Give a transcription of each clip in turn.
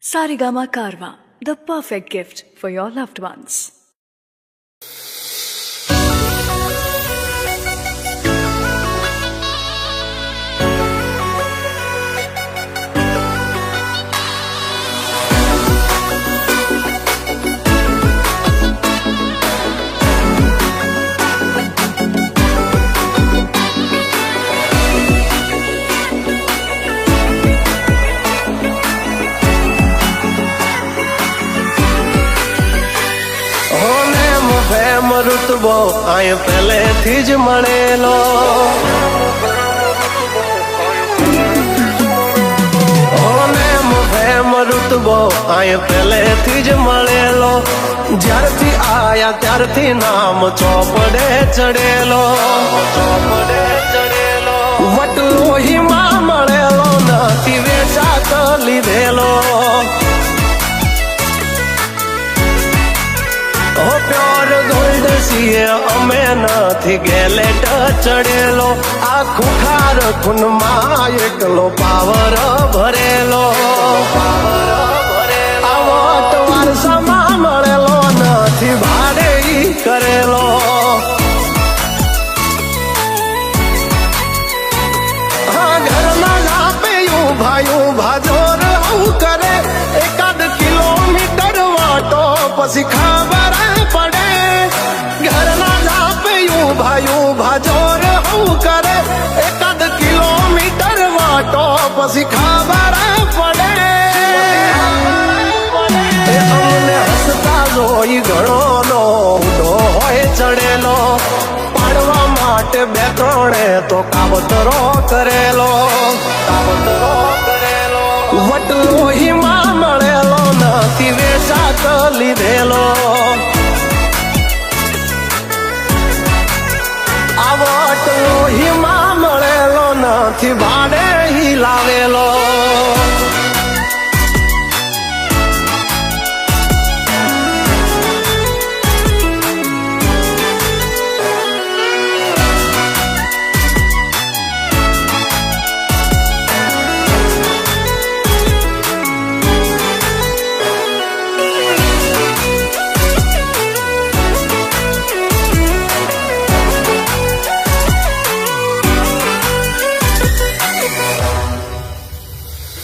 Sarigama Karwa, the perfect gift for your loved ones. ઋતબો આય પહેલેથી જ મળેલો ઋતબો આય પહેલેથી જ મળેલો જ્યારથી આયા ત્યારથી નામ ચોપડે ચડેલો વટલોહીમાં મળેલો નથી વેચાત લીધેલો પ્યોર ગોલ્ડ છીએ અમે નથી ગેલેટ ચડેલો આખું ખાર ખૂનમાં એકલો પાવર ભરેલો આવો વારસામાં મળેલો નથી ભાડે કરેલો ઘરમાં લાપે ભાઈ ભાજોર આવું કરે એકાદ કિલોમીટર વાટો પછી ખબર પડે ઘરના લાપે ભાઈ ભાજોર આવું કરે એકાદ કિલોમીટર વાટો પછી ખબર પડે અમને હસતા જોઈ ઘણો નો હોય ચડેલો પાડવા માટે બે ત્રણે તો કાવતરો કરેલો વટલોહીમાં મળેલો નથી વેચાત લીધેલો આ વટલોહીમાં મળેલો નથી ભાડે લાવેલો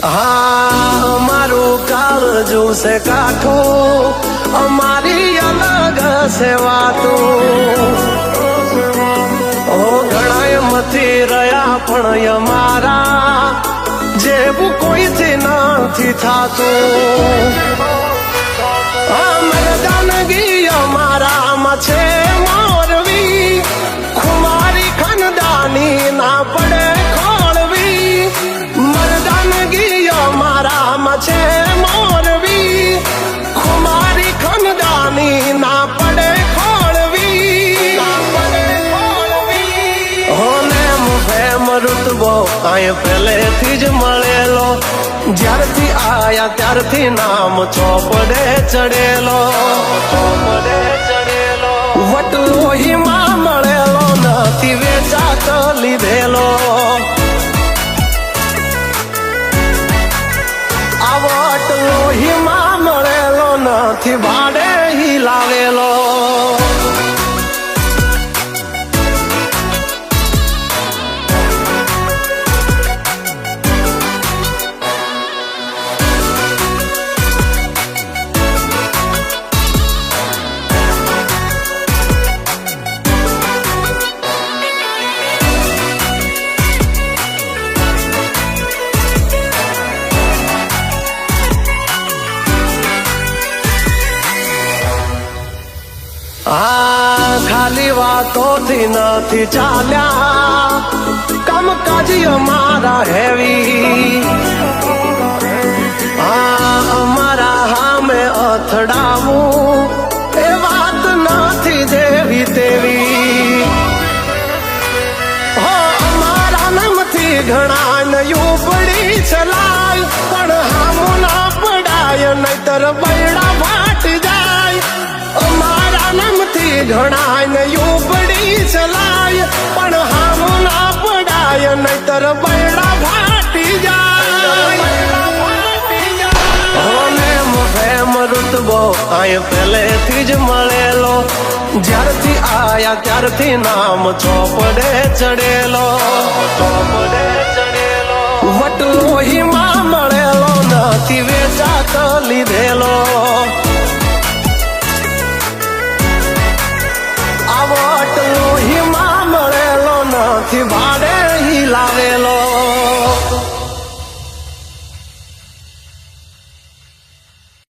અમારું કાળજું છે કાઠું અમારી અલગ છે વાતું ઘણા મથી રહ્યા પણ અમારા જેવું કોઈથી નથી થાતું મરદાનગી અમારામાં છે મોરવી ખુમારી ખનદાની ના પડે મારામાં છે મોરવી ખુમારી ખનદાની ના પડે ખોળવી હોને મુભેમ ઋતબો આય પહેલેથી જ મળેલો જ્યારથી આયા ત્યારથી નામ ચોપડે ચડેલો વટલોહીમાં મળેલો નથી વેચાત લીધેલો વટલોહીમાં મળેલો નથી ભાડે લાવેલો ખાલી વાતોથી નથી ચાલ્યા કામકાજ અમારા હેવી અમારા હામે અથડાવું એ વાત નથી દેવી તેવી અમારા નામથી ઘણા નયું પડી ચલાય પણ હામું ના પડાય નહીતર બૈડા ફાટી જાય અમારા નામથી ઘણા નયું પડી ચલાય પણ હામું ના પડાય નહીતર બૈડા ફાટી જાય આય પહેલેથી જ મળેલો, જ્યારથી આયા ત્યારથી નામ ચોપડે ચડેલો, ચોપડે ચડેલો. વટલોહીમાં મળેલો નથી વેચાત લીધેલો, આ વટલોહીમાં મળેલો નથી